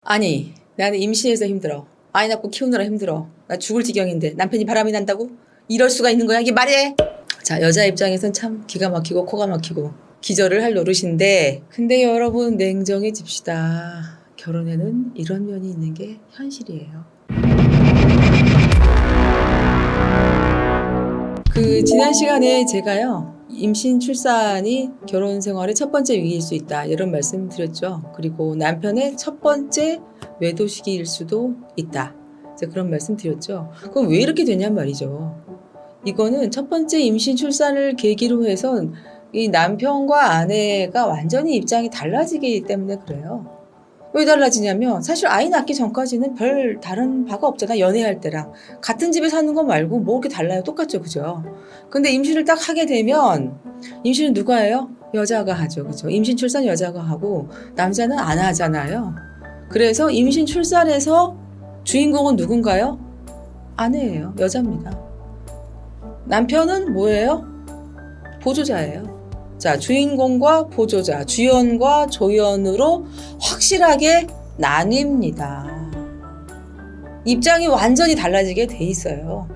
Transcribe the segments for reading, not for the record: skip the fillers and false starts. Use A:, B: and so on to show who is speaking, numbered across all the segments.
A: 아니, 나는 임신해서 힘들어. 아이 낳고 키우느라 힘들어. 나 죽을 지경인데 남편이 바람이 난다고? 이럴 수가 있는 거야? 이게 말해? 자, 여자 입장에선 참 기가 막히고 코가 막히고 기절을 할 노릇인데, 근데 여러분 냉정해집시다. 결혼에는 이런 면이 있는 게 현실이에요. 지난 시간에 제가요, 임신 출산이 결혼 생활의 첫 번째 위기일 수 있다, 이런 말씀 드렸죠. 그리고 남편의 첫 번째 외도 시기일 수도 있다, 제가 그런 말씀 드렸죠. 그럼 왜 이렇게 되냔 말이죠. 이거는 첫 번째 임신 출산을 계기로 해서 이 남편과 아내가 완전히 입장이 달라지기 때문에 그래요. 왜 달라지냐면, 사실 아이 낳기 전까지는 별 다른 바가 없잖아. 연애할 때랑 같은 집에 사는 거 말고 뭐 그렇게 달라요? 똑같죠, 그죠? 근데 임신을 딱 하게 되면, 임신은 누가 해요? 여자가 하죠, 그죠? 임신 출산 여자가 하고 남자는 안 하잖아요. 그래서 임신 출산에서 주인공은 누군가요? 아내예요. 여자입니다. 남편은 뭐예요? 보조자예요. 자, 주인공과 보조자, 주연과 조연으로 확실하게 나뉩니다. 입장이 완전히 달라지게 돼 있어요.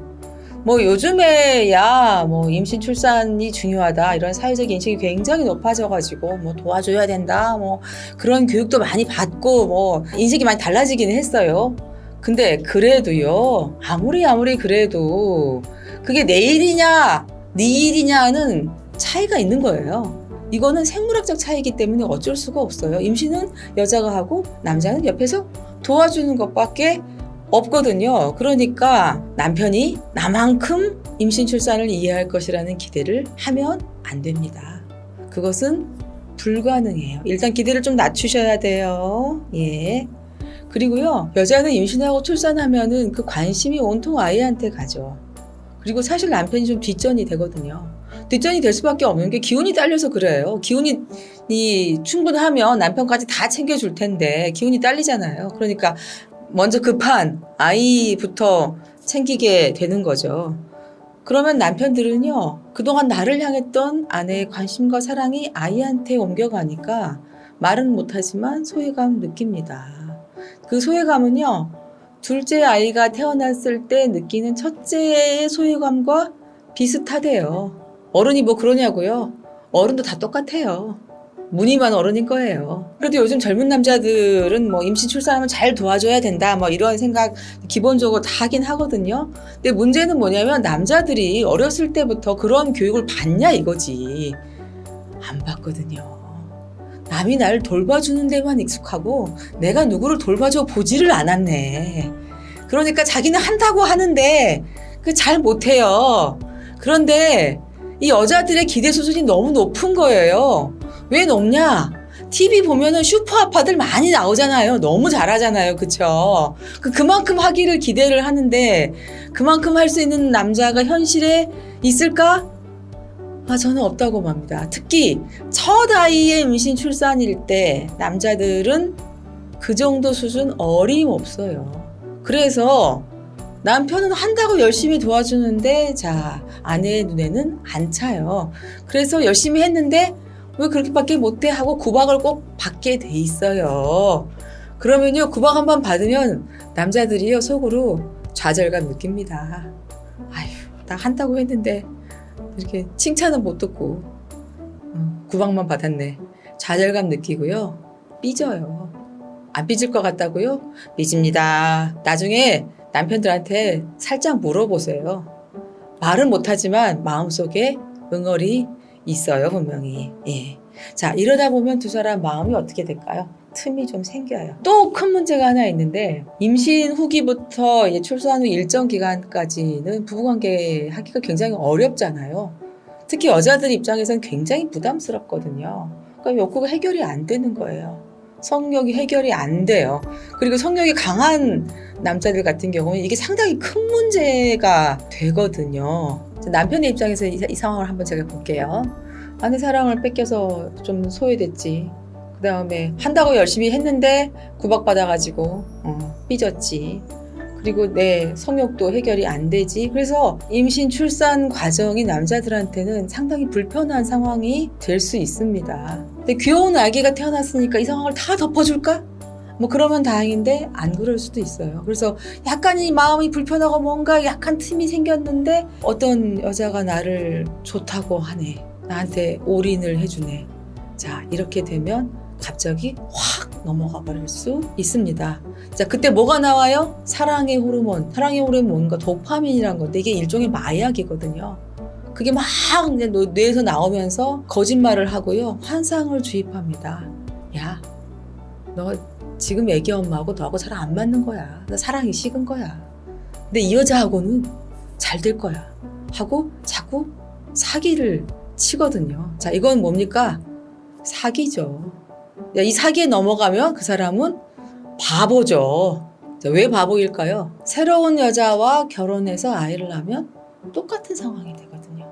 A: 뭐 요즘에야 뭐 임신 출산이 중요하다, 이런 사회적 인식이 굉장히 높아져가지고 뭐 도와줘야 된다, 뭐 그런 교육도 많이 받고 뭐 인식이 많이 달라지기는 했어요. 근데 그래도요, 아무리 그래도 그게 내 일이냐 네 일이냐는 차이가 있는 거예요. 이거는 생물학적 차이이기 때문에 어쩔 수가 없어요. 임신은 여자가 하고 남자는 옆에서 도와주는 것밖에 없거든요. 그러니까 남편이 나만큼 임신 출산을 이해할 것이라는 기대를 하면 안 됩니다. 그것은 불가능해요. 일단 기대를 좀 낮추셔야 돼요. 예. 그리고요, 여자는 임신하고 출산하면은 그 관심이 온통 아이한테 가죠. 그리고 사실 남편이 좀 뒷전이 되거든요. 뒷전이 될 수밖에 없는 게 기운이 딸려서 그래요. 기운이 충분하면 남편까지 다 챙겨줄 텐데 기운이 딸리잖아요. 그러니까 먼저 급한 아이부터 챙기게 되는 거죠. 그러면 남편들은요, 그동안 나를 향했던 아내의 관심과 사랑이 아이한테 옮겨가니까 말은 못하지만 소외감 느낍니다. 그 소외감은요, 둘째 아이가 태어났을 때 느끼는 첫째의 소외감과 비슷하대요. 어른이 뭐 그러냐고요? 어른도 다 똑같아요. 무늬만 어른인 거예요. 그래도 요즘 젊은 남자들은 뭐 임신 출산하면 잘 도와줘야 된다, 뭐 이런 생각 기본적으로 다 하긴 하거든요. 근데 문제는 뭐냐면, 남자들이 어렸을 때부터 그런 교육을 받냐 이거지. 안 받거든요. 남이 나를 돌봐주는 데만 익숙하고 내가 누구를 돌봐줘 보지를 않았네. 그러니까 자기는 한다고 하는데 잘 못해요. 그런데 이 여자들의 기대 수준이 너무 높은 거예요. 왜 높냐? TV 보면은 슈퍼 아빠들 많이 나오잖아요. 너무 잘하잖아요. 그쵸? 그만큼 하기를 기대를 하는데, 그만큼 할 수 있는 남자가 현실에 있을까? 저는 없다고 봅니다. 특히 첫 아이의 임신 출산일 때 남자들은 그 정도 수준 어림없어요. 그래서 남편은 한다고 열심히 도와주는데, 자, 아내의 눈에는 안 차요. 그래서 열심히 했는데 왜 그렇게밖에 못해 하고 구박을 꼭 받게 돼 있어요. 그러면요, 구박 한번 받으면 남자들이요, 속으로 좌절감 느낍니다. 아휴, 나 한다고 했는데 이렇게 칭찬은 못 듣고 구박만 받았네. 좌절감 느끼고요, 삐져요. 안 삐질 것 같다고요? 삐집니다. 나중에 남편들한테 살짝 물어보세요. 말은 못하지만 마음속에 응어리 있어요, 분명히. 예. 자, 이러다 보면 두 사람 마음이 어떻게 될까요? 틈이 좀 생겨요. 또 큰 문제가 하나 있는데, 임신 후기부터 이제 출산 후 일정 기간까지는 부부관계 하기가 굉장히 어렵잖아요. 특히 여자들 입장에서는 굉장히 부담스럽거든요. 그러니까 욕구가 해결이 안 되는 거예요. 성욕이 해결이 안 돼요. 그리고 성욕이 강한 남자들 같은 경우는 이게 상당히 큰 문제가 되거든요. 남편의 입장에서 이 상황을 한번 제가 볼게요. 아내 사랑을 뺏겨서 좀 소외됐지. 그 다음에 한다고 열심히 했는데 구박받아가지고 삐졌지. 그리고 내 성욕도 해결이 안 되지. 그래서 임신 출산 과정이 남자들한테는 상당히 불편한 상황이 될 수 있습니다. 근데 귀여운 아기가 태어났으니까 이 상황을 다 덮어줄까? 뭐 그러면 다행인데 안 그럴 수도 있어요. 그래서 약간 이 마음이 불편하고 뭔가 약간 틈이 생겼는데 어떤 여자가 나를 좋다고 하네. 나한테 올인을 해주네. 자, 이렇게 되면 갑자기 확 넘어가 버릴 수 있습니다. 자, 그때 뭐가 나와요? 사랑의 호르몬. 사랑의 호르몬 뭔가 도파민이란 건데 이게 일종의 마약이거든요. 그게 막 이제 뇌에서 나오면서 거짓말을 하고요. 환상을 주입합니다. 야, 너 지금 애기 엄마하고 너하고 잘 안 맞는 거야. 너 사랑이 식은 거야. 근데 이 여자하고는 잘 될 거야. 하고 자꾸 사기를 치거든요. 자, 이건 뭡니까? 사기죠. 이 사기에 넘어가면 그 사람은 바보죠. 자, 왜 바보일까요? 새로운 여자와 결혼해서 아이를 낳으면 똑같은 상황이 되거든요.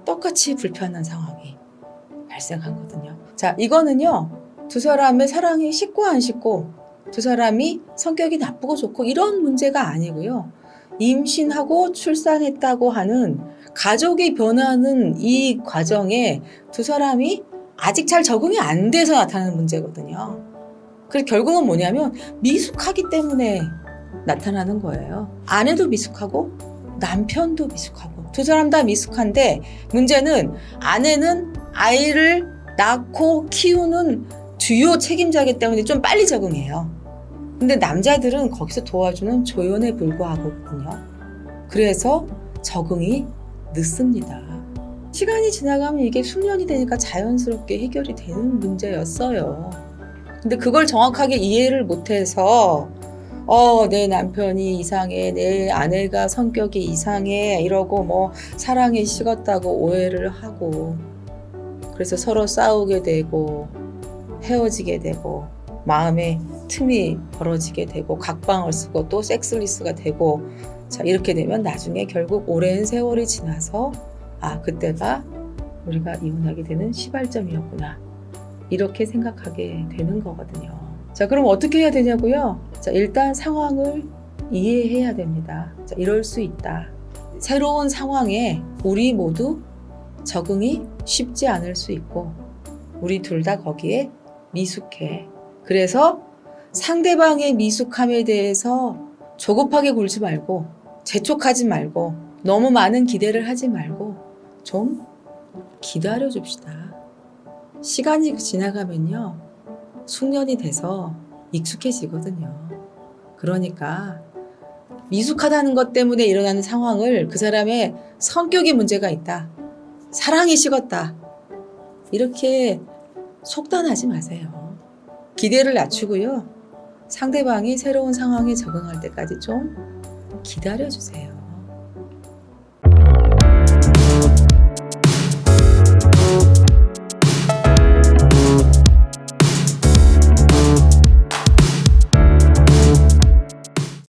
A: 똑같이 불편한 상황이 발생하거든요. 자, 이거는요. 두 사람의 사랑이 식고 안 식고, 두 사람이 성격이 나쁘고 좋고 이런 문제가 아니고요. 임신하고 출산했다고 하는 가족이 변하는 이 과정에 두 사람이 아직 잘 적응이 안 돼서 나타나는 문제거든요. 그래서 결국은 뭐냐면 미숙하기 때문에 나타나는 거예요. 아내도 미숙하고 남편도 미숙하고 두 사람 다 미숙한데 문제는 아내는 아이를 낳고 키우는 주요 책임자이기 때문에 좀 빨리 적응해요. 근데 남자들은 거기서 도와주는 조연에 불과하거든요. 그래서 적응이 늦습니다. 시간이 지나가면 이게 숙련이 되니까 자연스럽게 해결이 되는 문제였어요. 근데 그걸 정확하게 이해를 못해서 내 남편이 이상해, 내 아내가 성격이 이상해 이러고 뭐 사랑에 식었다고 오해를 하고 그래서 서로 싸우게 되고 헤어지게 되고 마음에 틈이 벌어지게 되고 각방을 쓰고 또 섹스리스가 되고 자 이렇게 되면 나중에 결국 오랜 세월이 지나서 그때가 우리가 이혼하게 되는 시발점이었구나 이렇게 생각하게 되는 거거든요. 자 그럼 어떻게 해야 되냐고요? 자 일단 상황을 이해해야 됩니다. 자 이럴 수 있다. 새로운 상황에 우리 모두 적응이 쉽지 않을 수 있고 우리 둘 다 거기에 미숙해. 그래서 상대방의 미숙함에 대해서 조급하게 굴지 말고 재촉하지 말고 너무 많은 기대를 하지 말고 좀 기다려 줍시다. 시간이 지나가면요. 숙련이 돼서 익숙해지거든요. 그러니까 미숙하다는 것 때문에 일어나는 상황을 그 사람의 성격이 문제가 있다. 사랑이 식었다. 이렇게 속단하지 마세요. 기대를 낮추고요. 상대방이 새로운 상황에 적응할 때까지 좀 기다려주세요.